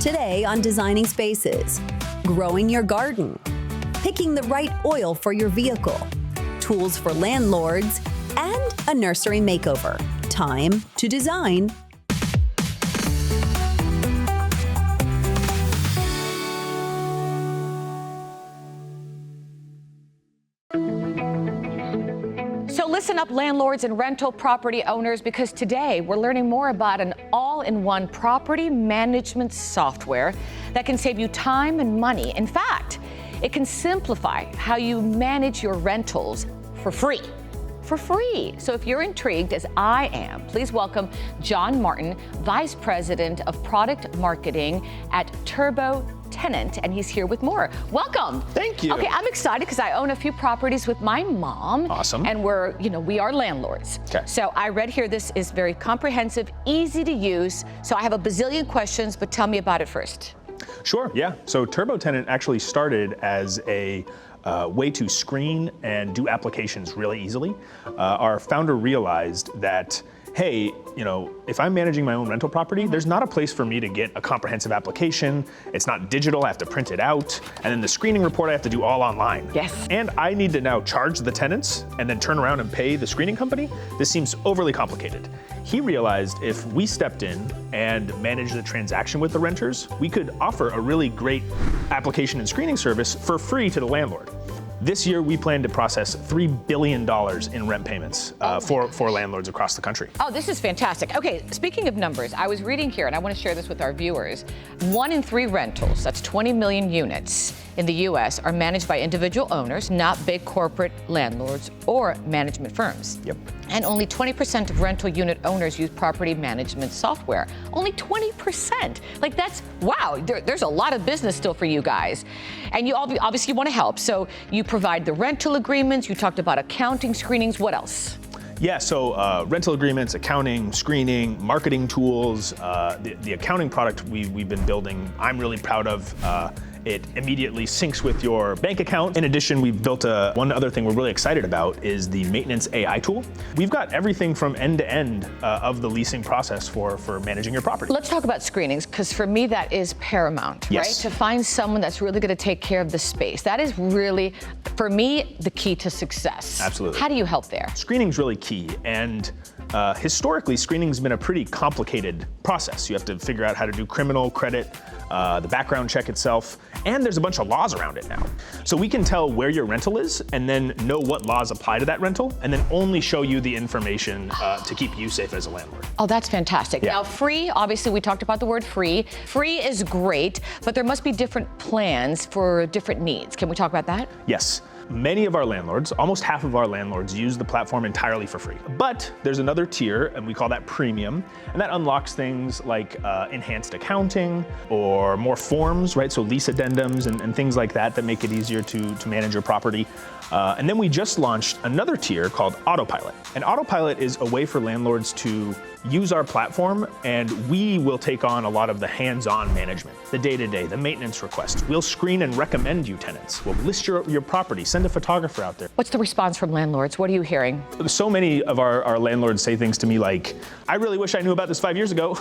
Today on Designing Spaces, growing your garden, picking the right oil for your vehicle, tools for landlords, and a nursery makeover. Time to design. So listen up, landlords and rental property owners, because today we're learning more about an all-in-one property management software that can save you time and money. In fact, it can simplify how you manage your rentals for free. For free. So if you're intrigued, as I am, please welcome John Martin, Vice President of Product Marketing at TurboTenant, and he's here with more. Welcome. Thank you. Okay, I'm excited because I own a few properties with my mom. Awesome. And we are landlords. Okay. So I read here this is very comprehensive, easy to use. So I have a bazillion questions, but tell me about it first. Sure, yeah. So TurboTenant actually started as a way to screen and do applications really easily. Our founder realized that, hey, if I'm managing my own rental property, there's not a place for me to get a comprehensive application. It's not digital, I have to print it out. And then the screening report I have to do all online. Yes. And I need to now charge the tenants and then turn around and pay the screening company. This seems overly complicated. He realized if we stepped in and managed the transaction with the renters, we could offer a really great application and screening service for free to the landlord. This year, we plan to process $3 billion in rent payments for landlords across the country. Oh, this is fantastic. Okay, speaking of numbers, I was reading here, and I want to share this with our viewers. 1 in 3 rentals, that's 20 million units in the U.S., are managed by individual owners, not big corporate landlords or management firms. Yep. And only 20% of rental unit owners use property management software. Only 20%. Like that's, wow, there's a lot of business still for you guys. And you obviously want to help. So you provide the rental agreements, you talked about accounting screenings, what else? Yeah, so rental agreements, accounting, screening, marketing tools, the accounting product we've been building, I'm really proud of. It immediately syncs with your bank account. In addition, we've built one other thing we're really excited about is the maintenance AI tool. We've got everything from end to end of the leasing process for managing your property. Let's talk about screenings, because for me that is paramount, Yes. right? To find someone that's really going to take care of the space. That is really, for me, the key to success. Absolutely. How do you help there? Screening's really key, and historically, screening's been a pretty complicated process. You have to figure out how to do criminal, credit, the background check itself, and there's a bunch of laws around it now. So we can tell where your rental is and then know what laws apply to that rental and then only show you the information to keep you safe as a landlord. Oh, that's fantastic. Yeah. Now, free, obviously we talked about the word free. Free is great, but there must be different plans for different needs. Can we talk about that? Yes. Many of our landlords, almost half of our landlords, use the platform entirely for free. But there's another tier, and we call that premium, and that unlocks things like enhanced accounting or more forms, right? So lease addendums and things like that make it easier to manage your property. And then we just launched another tier called Autopilot. And Autopilot is a way for landlords to use our platform, and we will take on a lot of the hands-on management, the day-to-day, the maintenance requests. We'll screen and recommend you tenants. We'll list your property, send a photographer out there. What's the response from landlords? What are you hearing? So many of our landlords say things to me like, I really wish I knew about this 5 years ago,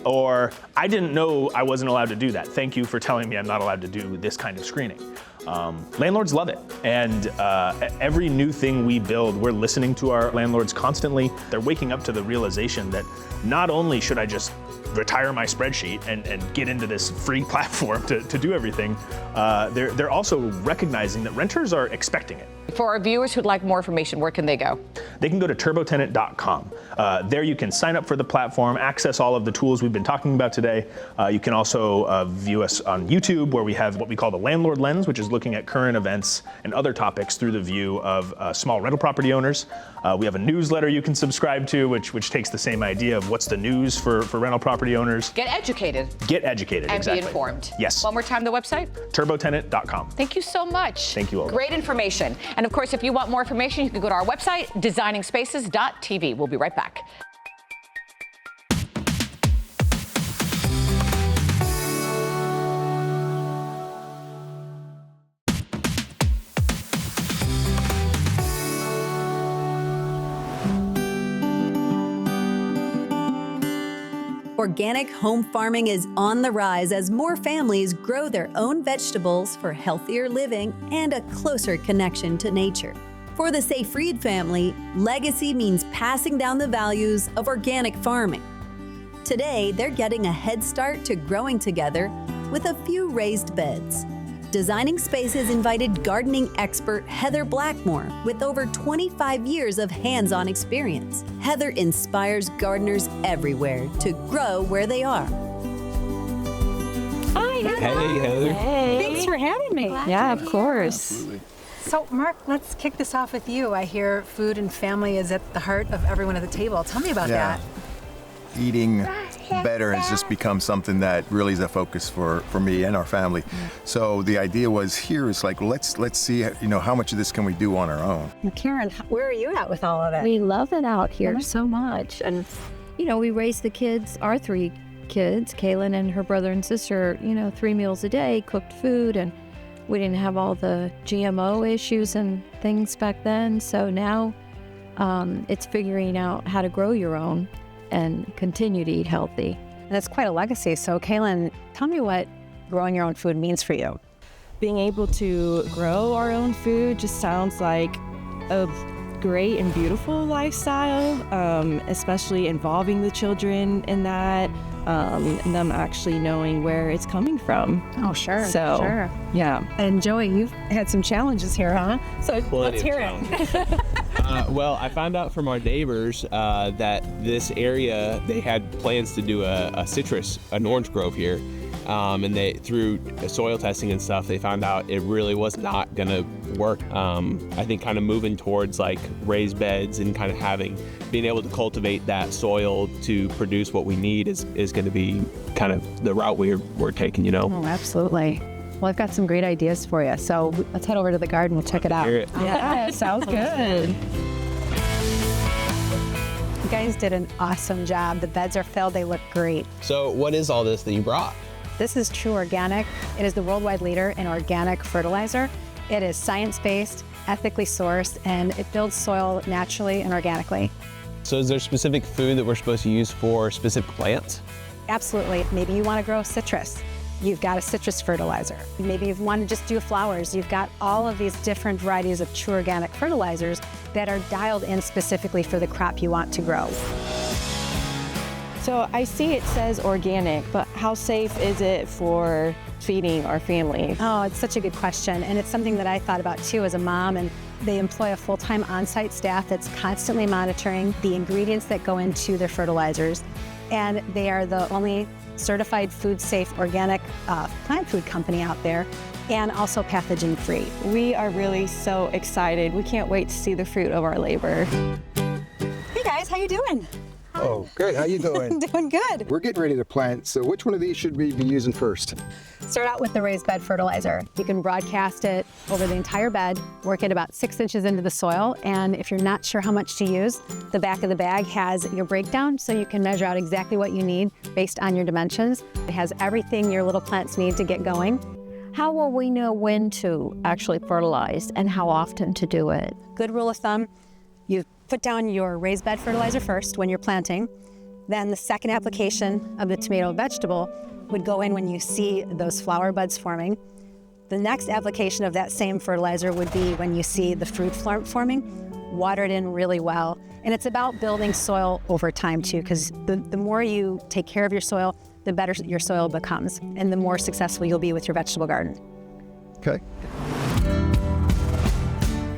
or I didn't know I wasn't allowed to do that. Thank you for telling me I'm not allowed to do this kind of screening. Landlords love it, and every new thing we build, we're listening to our landlords constantly. They're waking up to the realization that not only should I just retire my spreadsheet and get into this free platform to do everything, they're also recognizing that renters are expecting it. For our viewers who'd like more information, where can they go? They can go to turbotenant.com. There you can sign up for the platform, access all of the tools we've been talking about today. You can also view us on YouTube, where we have what we call the Landlord Lens, which is looking at current events and other topics through the view of small rental property owners. We have a newsletter you can subscribe to, which takes the same idea of what's the news for rental property owners. Get educated. Get educated, and exactly. Be informed. Yes. One more time, the website? turbotenant.com. Thank you so much. Thank you all. Great information. And of course, if you want more information, you can go to our website, designingspaces.tv. We'll be right back. Organic home farming is on the rise as more families grow their own vegetables for healthier living and a closer connection to nature. For the Seyfried family, legacy means passing down the values of organic farming. Today, they're getting a head start to growing together with a few raised beds. Designing Spaces invited gardening expert Heather Blackmore with over 25 years of hands-on experience. Heather inspires gardeners everywhere to grow where they are. Hi, Heather. Hey, Heather. Hey. Thanks for having me. Yeah, of course. Absolutely. So, Mark, let's kick this off with you. I hear food and family is at the heart of everyone at the table. Tell me about that. Eating better has just become something that really is a focus for me and our family. So the idea was here is like, let's see, how much of this can we do on our own? Karen, where are you at with all of it? We love it out here so much. And, we raise the kids, our 3 kids, Kaylin and her brother and sister, 3 meals a day, cooked food, and we didn't have all the GMO issues and things back then. So now it's figuring out how to grow your own and continue to eat healthy. And that's quite a legacy. So, Kaylin, tell me what growing your own food means for you. Being able to grow our own food just sounds like a great and beautiful lifestyle, especially involving the children in that, and them actually knowing where it's coming from. Oh, sure. So, sure. Yeah. And Joey, you've had some challenges here, huh? So let's hear it. Well, I found out from our neighbors that this area, they had plans to do an orange grove here. And they, through soil testing and stuff, they found out it really was not gonna work. I think kind of moving towards like raised beds and kind of being able to cultivate that soil to produce what we need is gonna be kind of the route we're taking, Oh, absolutely. Well, I've got some great ideas for you. So let's head over to the garden. We'll check it out. Hear it. Yeah, sounds good. You guys did an awesome job. The beds are filled. They look great. So what is all this that you brought? This is True Organic. It is the worldwide leader in organic fertilizer. It is science-based, ethically sourced, and it builds soil naturally and organically. So is there specific food that we're supposed to use for specific plants? Absolutely. Maybe you want to grow citrus. You've got a citrus fertilizer. Maybe you want to just do flowers. You've got all of these different varieties of True Organic fertilizers that are dialed in specifically for the crop you want to grow. So I see it says organic, but how safe is it for feeding our family? Oh, it's such a good question. And it's something that I thought about too as a mom. And they employ a full-time on-site staff that's constantly monitoring the ingredients that go into their fertilizers. And they are the only certified food-safe organic plant food company out there, and also pathogen-free. We are really so excited. We can't wait to see the fruit of our labor. Hey guys, how you doing? Oh, great. How you doing? Doing good. We're getting ready to plant, so which one of these should we be using first? Start out with the raised bed fertilizer. You can broadcast it over the entire bed, work it about 6 inches into the soil, and if you're not sure how much to use, the back of the bag has your breakdown, so you can measure out exactly what you need based on your dimensions. It has everything your little plants need to get going. How will we know when to actually fertilize and how often to do it? Good rule of thumb, you put down your raised bed fertilizer first when you're planting. Then the second application of the tomato vegetable would go in when you see those flower buds forming. The next application of that same fertilizer would be when you see the fruit forming. Water it in really well. And it's about building soil over time too, because the more you take care of your soil, the better your soil becomes, and the more successful you'll be with your vegetable garden. Okay.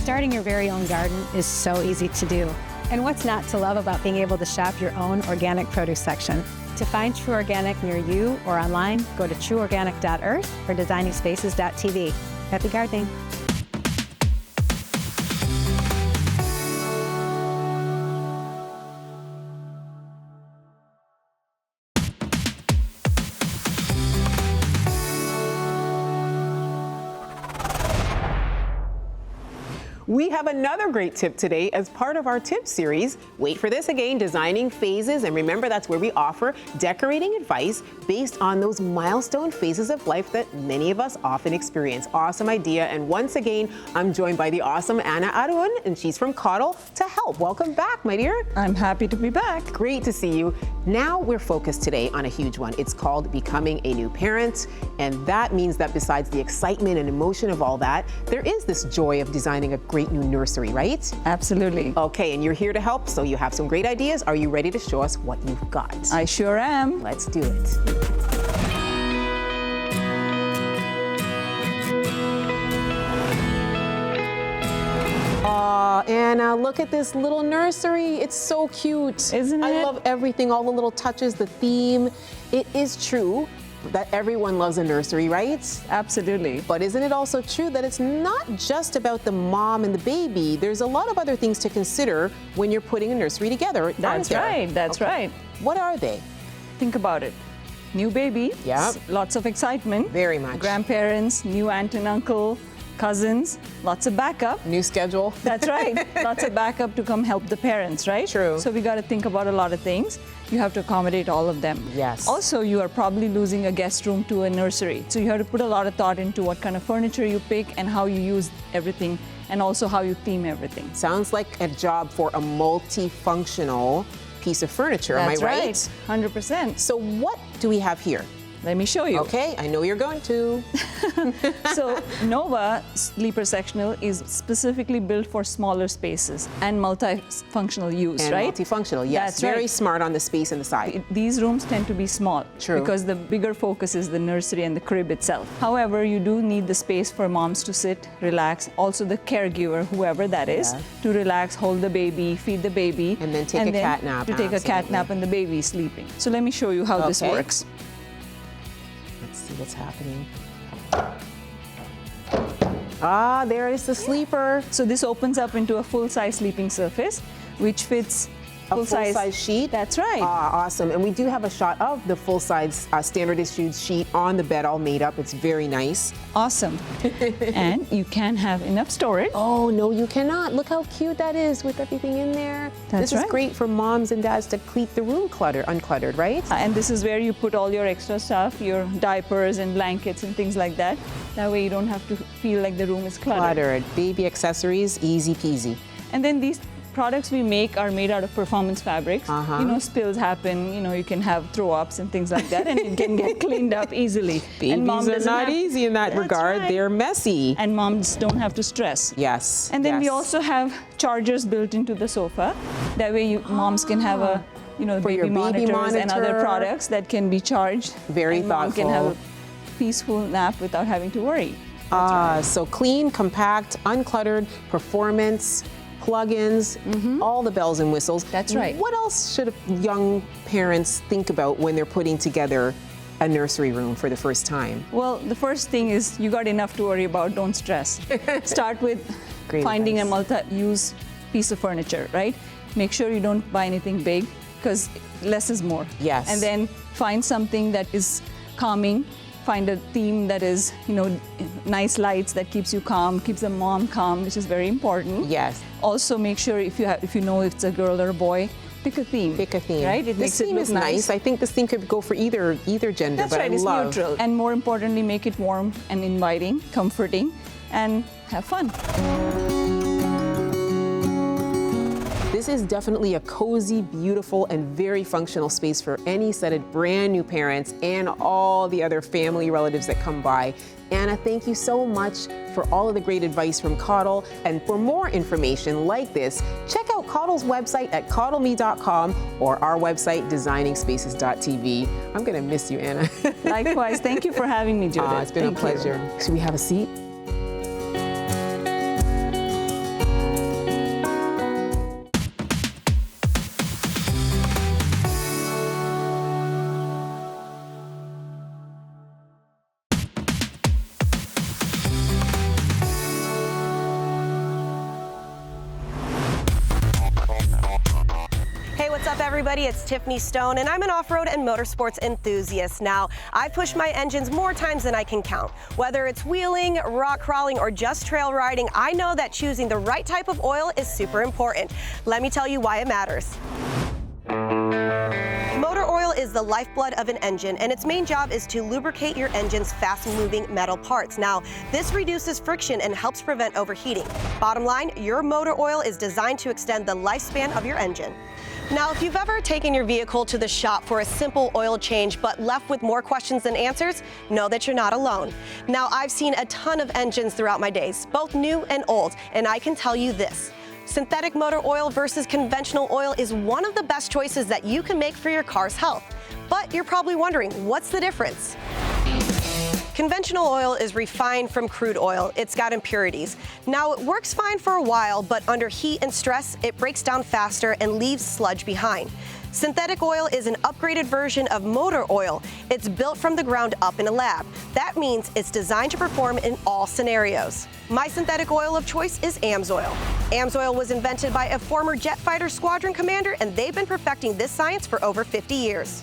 Starting your very own garden is so easy to do. And what's not to love about being able to shop your own organic produce section? To find True Organic near you or online, go to trueorganic.earth or designingspaces.tv. Happy gardening. We have another great tip today as part of our tip series. Wait for this again, designing phases. And remember, that's where we offer decorating advice based on those milestone phases of life that many of us often experience. Awesome idea. And once again, I'm joined by the awesome Anna Arun, and she's from Coddle to help. Welcome back, my dear. I'm happy to be back. Great to see you. Now we're focused today on a huge one. It's called becoming a new parent. And that means that besides the excitement and emotion of all that, there is this joy of designing a great new nursery, right? Absolutely. Okay, and you're here to help, so you have some great ideas. Are you ready to show us what you've got? I sure am. Let's do it. Anna, look at this little nursery. It's so cute. Isn't it? I love everything, all the little touches, the theme. It is true that everyone loves a nursery, right? Absolutely. But isn't it also true that it's not just about the mom and the baby? There's a lot of other things to consider when you're putting a nursery together. That's right. That's right. What are they? Think about it. New baby. Yeah. Lots of excitement. Very much. Grandparents, new aunt and uncle, cousins, lots of backup. New schedule. That's right. Lots of backup to come help the parents, right? True. So we got to think about a lot of things. You have to accommodate all of them. Yes. Also, you are probably losing a guest room to a nursery. So you have to put a lot of thought into what kind of furniture you pick and how you use everything, and also how you theme everything. Sounds like a job for a multifunctional piece of furniture. That's am I right? 100%. So what do we have here? Let me show you. Okay, I know you're going to. So Nova Sleeper Sectional is specifically built for smaller spaces and multifunctional use, And right? multifunctional, yes. That's Very right. smart on the space and the side. These rooms tend to be small. True. Because the bigger focus is the nursery and the crib itself. However, you do need the space for moms to sit, relax, also the caregiver, whoever that is, to relax, hold the baby, feed the baby. And then take a cat nap. To take a cat nap and the baby is sleeping. So let me show you how this works. Let's see what's happening. Ah, there is the sleeper. So this opens up into a full-size sleeping surface, which fits full-size sheet? That's right. Ah, awesome. And we do have a shot of the full-size standard issued sheet on the bed all made up. It's very nice. Awesome. And you can have enough storage. Oh, no, you cannot. Look how cute that is with everything in there. That's This right. is great for moms and dads to keep the room uncluttered, right? And this is where you put all your extra stuff, your diapers and blankets and things like that. That way you don't have to feel like the room is cluttered. Baby accessories, easy peasy. And then these products we make are made out of performance fabrics. You know, spills happen, you know, you can have throw-ups and things like that, and it can get cleaned up easily. And mom Babies are doesn't not have- easy in that That's regard. right. They're messy. And moms don't have to stress. Yes. And then we yes. also have chargers built into the sofa. That way moms can have a, you know, For your baby baby monitors and other monitor. products that can be charged. Very and mom can thoughtful. have a peaceful nap without having to worry. So clean, compact, uncluttered, performance, plugins, all the bells and whistles. That's right. What else should young parents think about when they're putting together a nursery room for the first time? Well, the first thing is you got enough to worry about, don't stress. Start with Great finding advice. a multi-use piece of furniture, right? Make sure you don't buy anything big, because less is more. Yes. And then find something that is calming. Find a theme that is, you know, nice lights that keeps you calm, keeps the mom calm, which is very important. Yes. Also, make sure if you know if it's a girl or a boy, pick a theme. Pick a theme. Right? It This makes it theme look is nice. I think this theme could go for either gender, That's but right, I it's love. neutral. And more importantly, make it warm and inviting, comforting, and have fun. This is definitely a cozy, beautiful, and very functional space for any set of brand new parents and all the other family relatives that come by. Anna, thank you so much for all of the great advice from Coddle. And for more information like this, check out Coddle's website at coddleme.com or our website, designingspaces.tv. I'm going to miss you, Anna. Likewise, thank you for having me, Judith. It's been Thank a pleasure. you. Should we have a seat? everybody, it's Tiffany Stone, and I'm an off-road and motorsports enthusiast. Now, I've pushed my engines more times than I can count. Whether it's wheeling, rock crawling, or just trail riding, I know that choosing the right type of oil is super important. Let me tell you why it matters. Motor oil is the lifeblood of an engine, and its main job is to lubricate your engine's fast-moving metal parts. Now, this reduces friction and helps prevent overheating. Bottom line, your motor oil is designed to extend the lifespan of your engine. Now, if you've ever taken your vehicle to the shop for a simple oil change but left with more questions than answers, know that you're not alone. Now, I've seen a ton of engines throughout my days, both new and old, and I can tell you this. Synthetic motor oil versus conventional oil is one of the best choices that you can make for your car's health. But you're probably wondering, what's the difference? Conventional oil is refined from crude oil. It's got impurities. Now, it works fine for a while, but under heat and stress, it breaks down faster and leaves sludge behind. Synthetic oil is an upgraded version of motor oil. It's built from the ground up in a lab. That means it's designed to perform in all scenarios. My synthetic oil of choice is AMSOIL. AMSOIL was invented by a former jet fighter squadron commander, and they've been perfecting this science for over 50 years.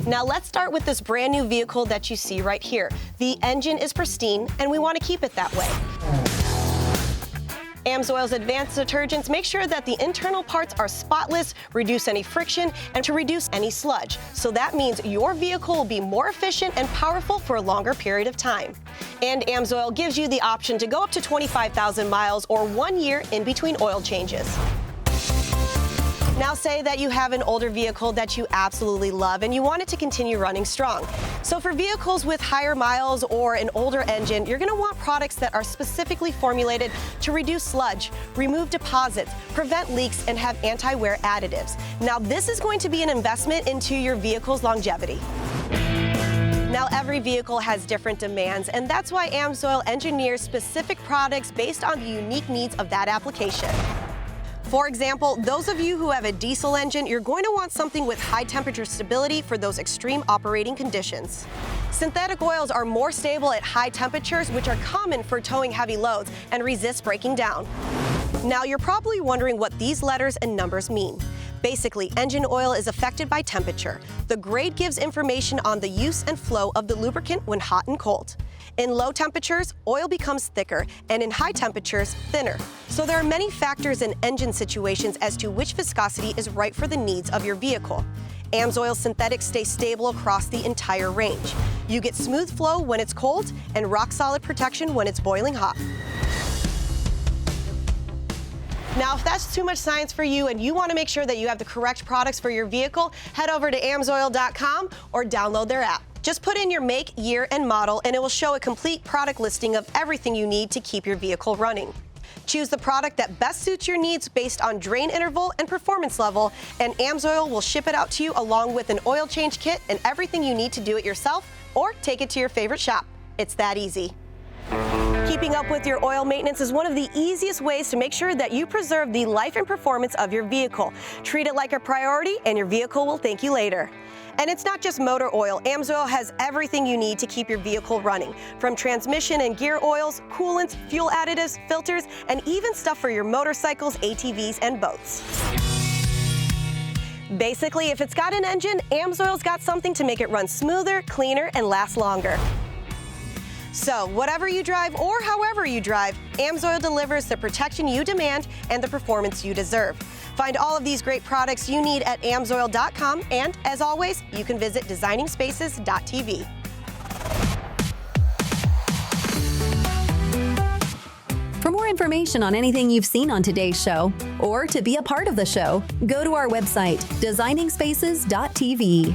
Now let's start with this brand new vehicle that you see right here. The engine is pristine, and we want to keep it that way. AMSOIL's advanced detergents make sure that the internal parts are spotless, reduce any friction, and to reduce any sludge. So that means your vehicle will be more efficient and powerful for a longer period of time. And AMSOIL gives you the option to go up to 25,000 miles or 1 year in between oil changes. Now say that you have an older vehicle that you absolutely love and you want it to continue running strong. So for vehicles with higher miles or an older engine, you're going to want products that are specifically formulated to reduce sludge, remove deposits, prevent leaks, and have anti-wear additives. Now this is going to be an investment into your vehicle's longevity. Now, every vehicle has different demands, and that's why AMSOIL engineers specific products based on the unique needs of that application. For example, those of you who have a diesel engine, you're going to want something with high temperature stability for those extreme operating conditions. Synthetic oils are more stable at high temperatures, which are common for towing heavy loads and resist breaking down. Now, you're probably wondering what these letters and numbers mean. Basically, engine oil is affected by temperature. The grade gives information on the use and flow of the lubricant when hot and cold. In low temperatures, oil becomes thicker, and in high temperatures, thinner. So there are many factors in engine situations as to which viscosity is right for the needs of your vehicle. AMSOIL synthetics stay stable across the entire range. You get smooth flow when it's cold and rock-solid protection when it's boiling hot. Now, if that's too much science for you and you want to make sure that you have the correct products for your vehicle, head over to amsoil.com or download their app. Just put in your make, year, and model, and it will show a complete product listing of everything you need to keep your vehicle running. Choose the product that best suits your needs based on drain interval and performance level, and AMSOIL will ship it out to you along with an oil change kit and everything you need to do it yourself or take it to your favorite shop. It's that easy. Keeping up with your oil maintenance is one of the easiest ways to make sure that you preserve the life and performance of your vehicle. Treat it like a priority, and your vehicle will thank you later. And it's not just motor oil. AMSOIL has everything you need to keep your vehicle running, from transmission and gear oils, coolants, fuel additives, filters, and even stuff for your motorcycles, ATVs, and boats. Basically, if it's got an engine, AMSOIL's got something to make it run smoother, cleaner, and last longer. So, whatever you drive or however you drive, AMSOIL delivers the protection you demand and the performance you deserve. Find all of these great products you need at amsoil.com, and as always, you can visit designingspaces.tv. For more information on anything you've seen on today's show, or to be a part of the show, go to our website, designingspaces.tv.